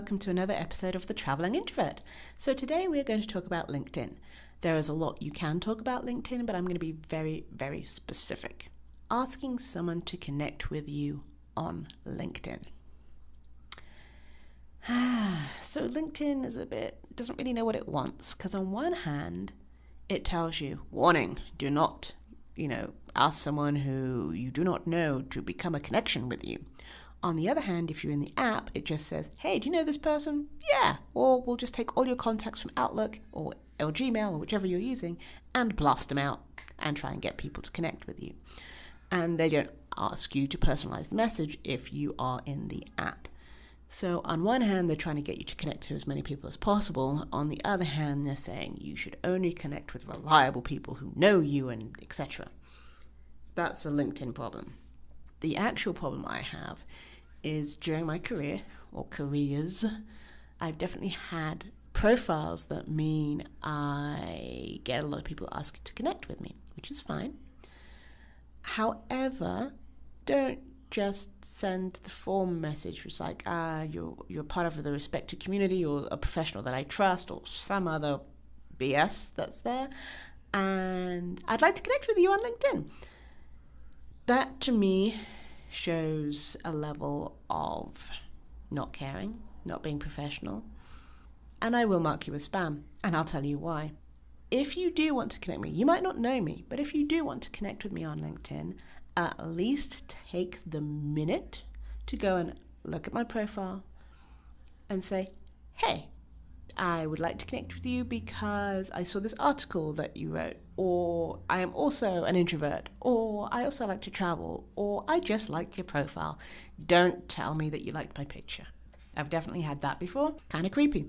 welcome to another episode of The Traveling Introvert. So today we're going to talk about LinkedIn. There is a lot you can talk about LinkedIn, but I'm going to be very, very specific. Asking someone to connect with you on LinkedIn. So LinkedIn is doesn't really know what it wants, because on one hand, it tells you, warning, do not, ask someone who you do not know to become a connection with you. On the other hand, if you're in the app, it just says, hey, do you know this person? Yeah. Or we'll just take all your contacts from Outlook or Gmail or whichever you're using and blast them out and try and get people to connect with you. And they don't ask you to personalize the message if you are in the app. So on one hand, they're trying to get you to connect to as many people as possible. On the other hand, they're saying you should only connect with reliable people who know you and etc. That's a LinkedIn problem. The actual problem I have is during my career, or careers, I've definitely had profiles that mean I get a lot of people asking to connect with me, which is fine. However, don't just send the form message, which is like, you're part of the respected community or a professional that I trust or some other BS that's there, and I'd like to connect with you on LinkedIn. That to me shows a level of not caring, not being professional, and I will mark you as spam, and I'll tell you why. If you do want to connect with me, you might not know me, but if you do want to connect with me on LinkedIn, at least take the minute to go and look at my profile and say, hey, I would like to connect with you because I saw this article that you wrote, or I am also an introvert, or I also like to travel, or I just liked your profile. Don't tell me that you liked my picture. I've definitely had that before. Kind of creepy.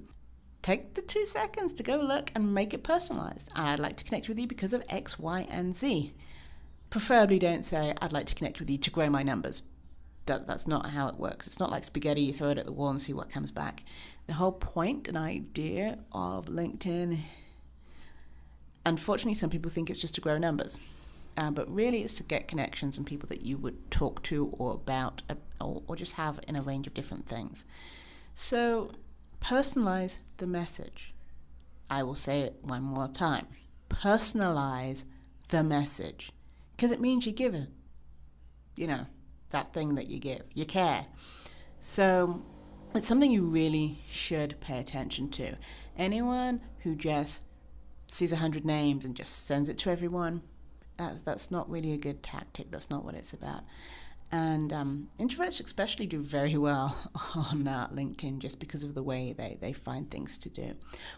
Take the 2 seconds to go look and make it personalized. And I'd like to connect with you because of X, Y, and Z. Preferably don't say, I'd like to connect with you to grow my numbers. That's not how it works. It's not like spaghetti, you throw it at the wall and see what comes back. The whole point and idea of LinkedIn, unfortunately, some people think it's just to grow numbers. But really it's to get connections and people that you would talk to or about or just have in a range of different things. So personalize the message. I will say it one more time. Personalize the message. Because it means you give it. That thing that you give. You care. So it's something you really should pay attention to. Anyone who just sees 100 names and just sends it to everyone, that's not really a good tactic. That's not what it's about. And introverts especially do very well on LinkedIn just because of the way they find things to do.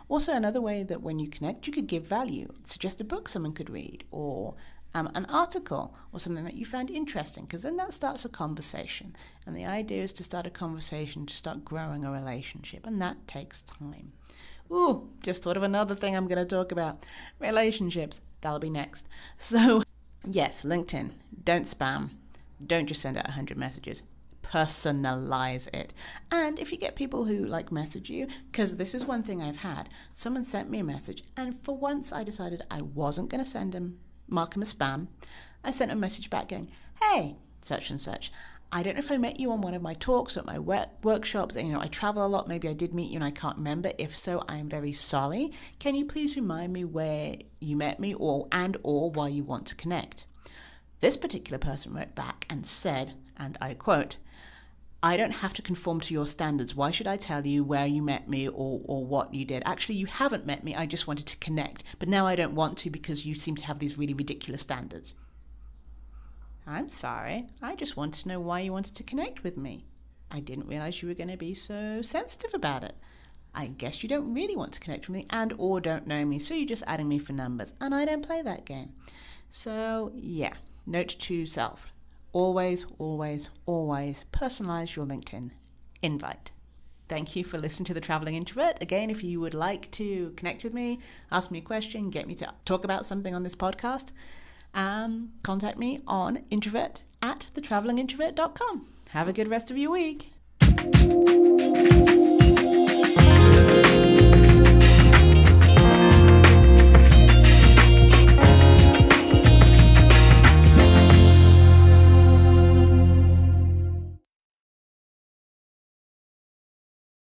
Also, another way that when you connect, you could give value. Suggest a book someone could read, or an article or something that you found interesting, because then that starts a conversation. And the idea is to start a conversation, to start growing a relationship, and that takes time. Ooh, just thought of another thing I'm going to talk about. Relationships. That'll be next. So, yes, LinkedIn. Don't spam. Don't just send out 100 messages. Personalize it. And if you get people who message you, because this is one thing I've had. Someone sent me a message, and for once I decided I wasn't going to mark him as spam. I sent a message back going, hey, such and such. I don't know if I met you on one of my talks or at my workshops. I travel a lot. Maybe I did meet you and I can't remember. If so, I am very sorry. Can you please remind me where you met me or why you want to connect? This particular person wrote back and said, and I quote, I don't have to conform to your standards. Why should I tell you where you met me or what you did? Actually, you haven't met me. I just wanted to connect. But now I don't want to because you seem to have these really ridiculous standards. I'm sorry. I just wanted to know why you wanted to connect with me. I didn't realize you were going to be so sensitive about it. I guess you don't really want to connect with me and or don't know me, so you're just adding me for numbers. And I don't play that game. So, yeah. Note to self. Always, always, always personalize your LinkedIn invite. Thank you for listening to The Traveling Introvert. Again, if you would like to connect with me, ask me a question, get me to talk about something on this podcast, contact me on introvert@thetravelingintrovert.com. Have a good rest of your week.